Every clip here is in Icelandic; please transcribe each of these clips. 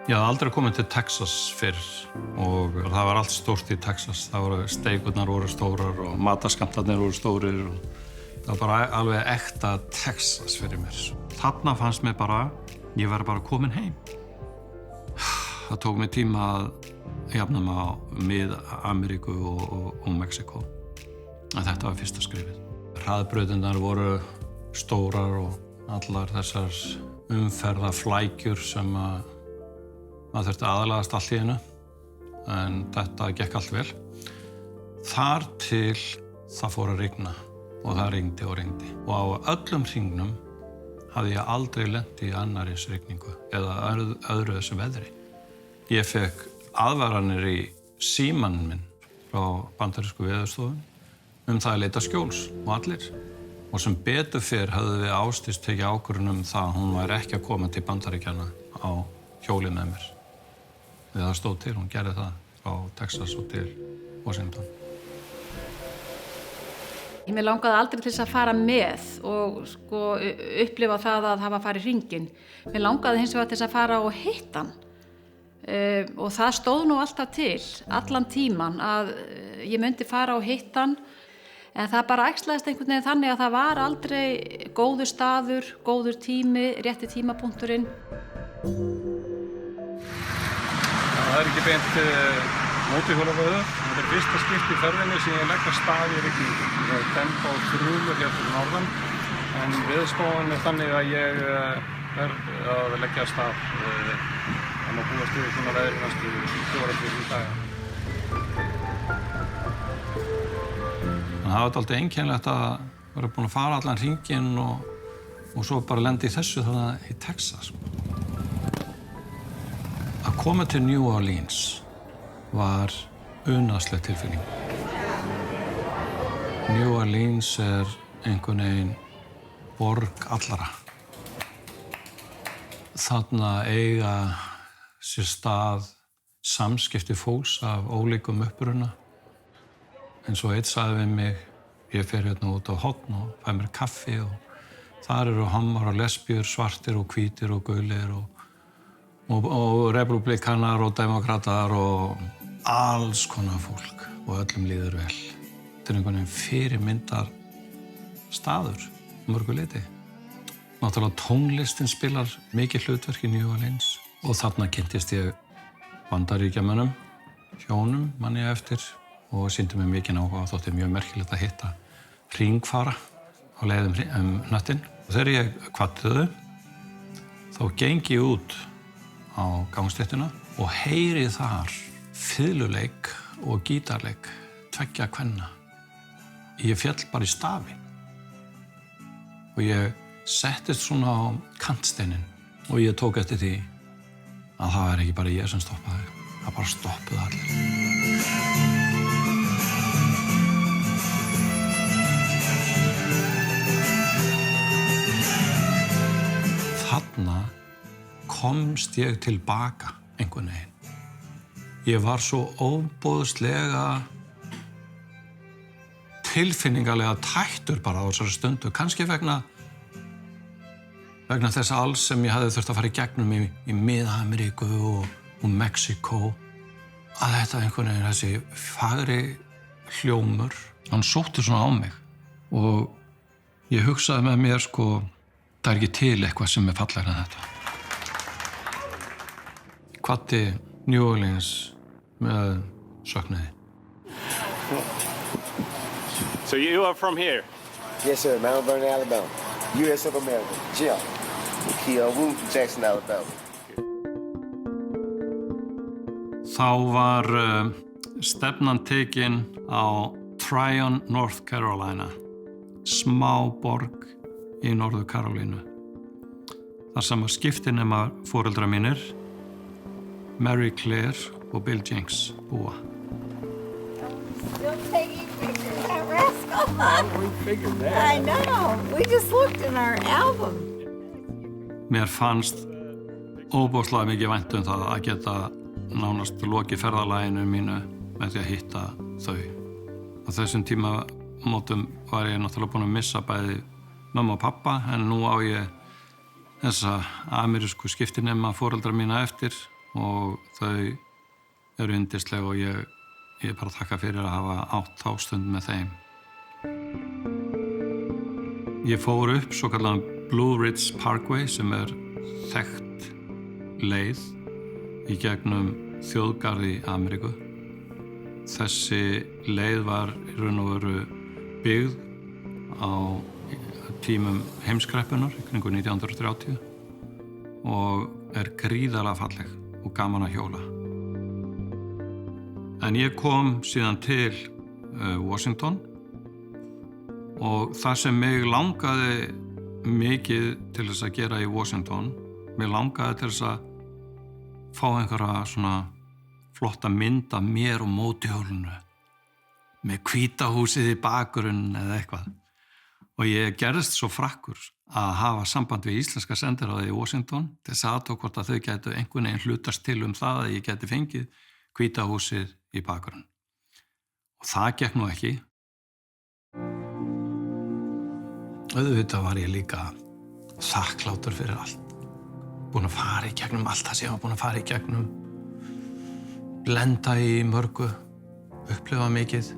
Ég hafði aldrei komið til Texas fyrr og það var allt stórt í Texas. Það voru steikurnar voru stórar og matarskammtarnir voru stórir og það var bara alveg ekta Texas fyrir mér. Þarna fannst mér bara, ég væri bara komin heim. Það tók mig tíma að jafna mig á Mið-Ameríku og Mexíkó. En þetta var fyrsta skrifið. Hraðbrautirnar voru stórar og allar þessar umferðaflækjur sem maður þurfti aðlagast allt í einu, en þetta gekk allt vel. Þar til það fór að rigna og það rigndi og rigndi. Og á öllum hringnum hafði ég aldrei lent í annaris rigningu eða öðru þessu veðri. Ég fekk aðvaranir í símann minn frá bandarísku veðurstofun það að leita skjóls og allir. Og sem betur fyrr höfðu við Ásdís tekið ákvörðun það að hún væri ekki að koma til Bandaríkjanna á hjóli með mér. Þegar það stóð til, hún gerði það frá Texas og til Washington. Mér langaði aldrei til þess að fara með og upplifa það að hafa farið hringinn. Mér langaði hins vegar til þess að fara og hitta hann. Og það stóð nú alltaf til, allan tíman, að ég myndi fara og hitta hann. En það bara æxlaðist einhvern veginn þannig að það var aldrei góður staður, góður tími, rétti tímapunkturinn. Það ekki beint mótorhjólaveður. Þetta fyrsta skipti í ferðinni sem ég legg af stað í rigningu. Það dempa á þrjúlur hér fyrir norðan, en veðurstofan þannig að ég að leggja af stað. Það má búast við svona veðri næstu 4-5 daga. Það var alltaf einkennilegt að vera búin að fara allan hringinn og svo bara lenda í þessu þannig í Texas. Að koma til New Orleans var unaðsleg tilfinning. New Orleans einhvern veginn borg allara. Þarna eiga sér stað samskipti fólks af ólíkum uppruna. En svo einn sagði við mig, ég fer hérna út á horn og fæ mér kaffi og þar eru hommar og lesbíur, svartir og hvítir og gulir og republikanar og demokratar og alls konar fólk og öllum líður vel. Þetta einhvern veginn fyrirmyndar staður mörgu leyti. Náttúrulega tónlistin spilar mikið hlutverk í New Orleans og þarna kynntist ég Bandaríkjamönnum, hjónum man ég eftir og sýndi mig mikinn áhuga og þótti mjög merkilegt að hitta hringfara á leið hnöttinn. Þegar ég kvaddi þau, þá geng ég út á gangstéttina og heyri þar fiðluleik og gítarleik tveggja kvenna. Ég féll bara í stafi og ég settist svona á kantsteininn og ég tók eftir því að það var ekki bara ég sem stoppaði, það bara stoppuðu allir. Þarna komst ég tilbaka einhvern veginn. Ég var svo óboðslega tilfinningalega tættur bara á þessari stundu, kannski vegna þess alls sem ég hafði þurft að fara í gegnum í Mið-Ameríku og Mexíkó. Að þetta einhvern veginn, þessi fagri hljómur, hann sótti svona á mig og ég hugsaði með mér það er ekki til eitthvað sem fallegra en þetta. Kvaddi New Orleans með söknuði. So you are from here? Yes, sir. Mount Vernon, Alabama. U.S. of America. Jim. From Jackson, Alabama. Þá var stefnan tekin á Tryon, North Carolina. Smá borg í Norður Karolínu. Þar sem að skiptinema foreldrar mínir, Mary Claire og Bill Jenks, búa. Still taking pictures, that rascal. We figured that. I know. We just looked in our album. Mér fannst óbúslega mikið vænt það að geta nánast lokið ferðalaginu mínu með því að hitta þau. Á þessum tímamótum var ég náttúrulega búinn að missa bæði mamma og pappa, en nú á ég þessa amerísku skiptinema foreldra mína eftir og þau eru yndisleg og ég bara þakka fyrir að hafa átt þá stund með þeim. Ég fór upp svokallaðan Blue Ridge Parkway sem þekkt leið í gegnum þjóðgarð í Ameríku. Þessi leið var í raun og veru byggð á tímum heimskreppunnar í kringu 1930 og gríðarlega falleg og gaman að hjóla. En ég kom síðan til Washington og það sem mig langaði mikið til þess að gera í Washington, mig langaði til þess að fá einhverja svona flotta mynd af mér og mótihjólinu með hvíta húsið í bakgrunn eða eitthvað. Og ég gerðist svo frakkur að hafa samband við íslenska sendiráðið í Washington til þess að athuga hvort að þau gætu einhvern veginn hlutast til það að ég gæti fengið hvíta húsið í bakgrunn. Og það gekk nú ekki. Auðvitað var ég líka þakklátur fyrir allt. Búinn að fara í gegnum allt það sem ég var búinn að fara í gegnum. Lenda í mörgu, upplifa mikið.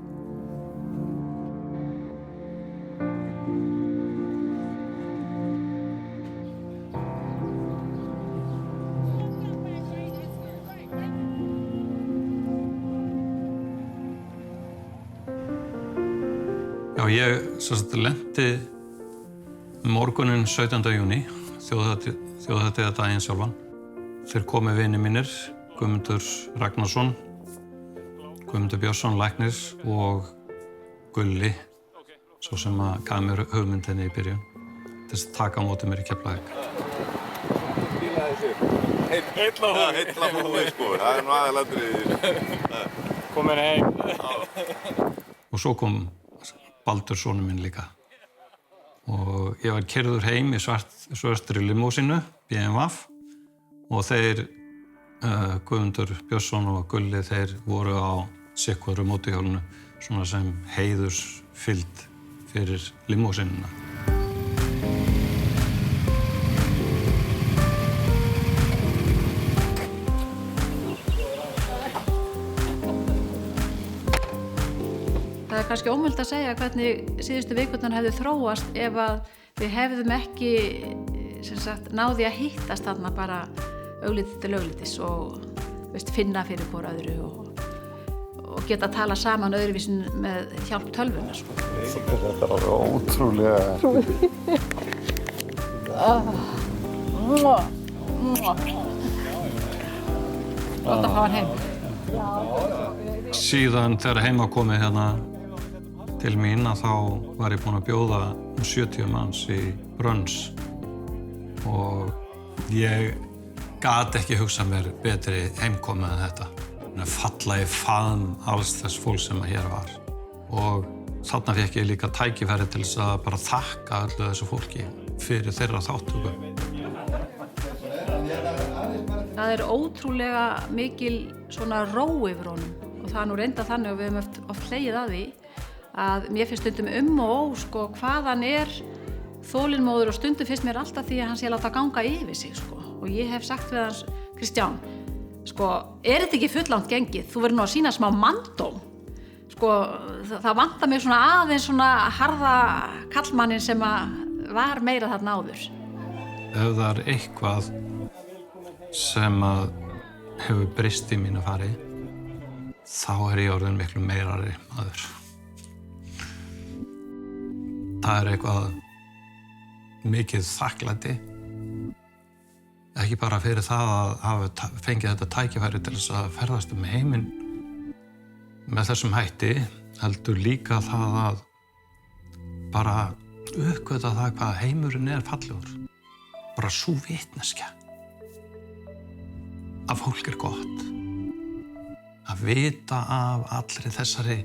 Já, ég lenti morguninn 17. júní, þjóðhátíðardaginn sjálfan. Þeir komu vinir mínir, Guðmundur Ragnarsson, Guðmundur Björnsson, læknir og Gulli, svo sem að gaf mér hugmyndinni í byrjun, til þess að taka á móti mér í Keflavík. Heilla búið, sko, það nú aðalatriðið. Komin heim. Og svo kom Baldur sonur minn líka. Og ég var keyrður heim í svartri limósínu, BMW, og þeir, Guðmundur Björnsson og Gulli, þeir voru á sitthvoru mótorhjólinu, svona sem heiðursfylgd fyrir limósínuna. Það kannski ómögulegt að segja hvernig síðustu vikurnar hefðu þróast ef að við hefðum ekki náði að hittast þarna bara augliti til auglitis og finna fyrir hvor öðru og geta að tala saman öðruvísin með hjálp tölvunar. Þetta var ótrúlega. Gott að fá hann heim. Síðan þegar heima komið hérna til mín að þá var ég búinn að bjóða 70 manns í brönns og ég gat ekki hugsað mér betri heimkomu en þetta. Að falla í faðm alls þess fólk sem hér var. Og þarna fékk ég líka tækifæri til þess að bara þakka öllu þessu fólki fyrir þeirra þátttöku. Það ótrúlega mikil svona ró yfir honum og það nú reynda þannig og við höfum oft hlegið að því að mér finnst stundum og ó, hvað hann þolinmóður og stundum finnst mér alltaf því að hann sé láta ganga yfir sig, Og ég hef sagt við hans, Kristján, þetta ekki fullangt gengið? Þú verður nú að sýna smá manndóm. Það vantar mig svona aðeins svona harða kallmanninn sem var meira þarna áður. Ef það eitthvað sem hefur breyst í mínu fari, þá ég orðinn miklu meirari maður. Það eitthvað mikið þakklæti, ekki bara fyrir það að hafa fengið þetta tækifæri til þess að ferðast heiminn með þessum hætti, heldur líka það að bara uppgötva það hvað heimurinn fallegur. Bara sú vitneskja að fólk gott. Að vita af allri þessari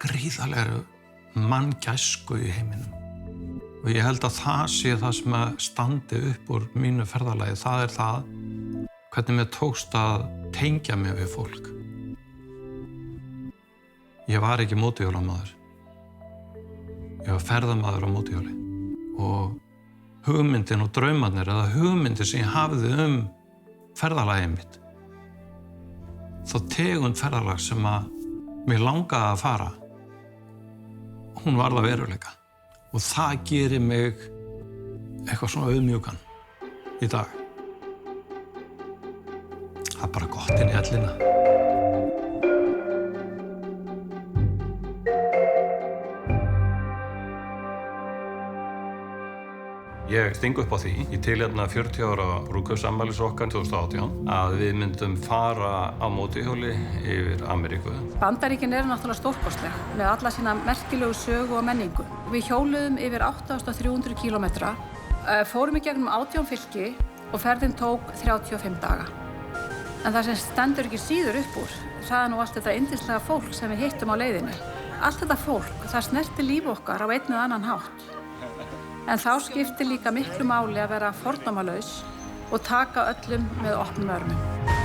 gríðarlegu manngæsku í heiminum. Og ég held að það sé það sem standi upp úr mínu ferðalagi. Það það hvernig mér tókst að tengja mig við fólk. Ég var ekki mótorhjólamaður. Ég var ferðamaður á mótorhjóli. Og hugmyndin og draumarnir eða hugmyndir sem ég hafði ferðalagið mitt þá tegund ferðalags sem að mig langaði að fara, hún varð að veruleika. Og það gerir mig eitthvað svona auðmjúkan í dag. Það bara gott inn í ellina. Ég sting upp á því í tilefni 40 ára brúðkaupsafmælis okkar 2018 að við myndum fara á mótorhjóli yfir Ameríku. Bandaríkin eru náttúrulega stórkostleg með alla sína merkilegu sögu og menningu. Við hjóluðum yfir 8300 kílómetra, fórum í gegnum 18 fylki og ferðin tók 35 daga. En það sem stendur ekki síður upp úr, það nú allt þetta yndislega fólk sem við hittum á leiðinni. Allt þetta fólk, það snerti líf okkar á einn eða annan hátt. En þá skiptir líka miklu máli að vera fordómalaus og taka öllum með opnum örmum.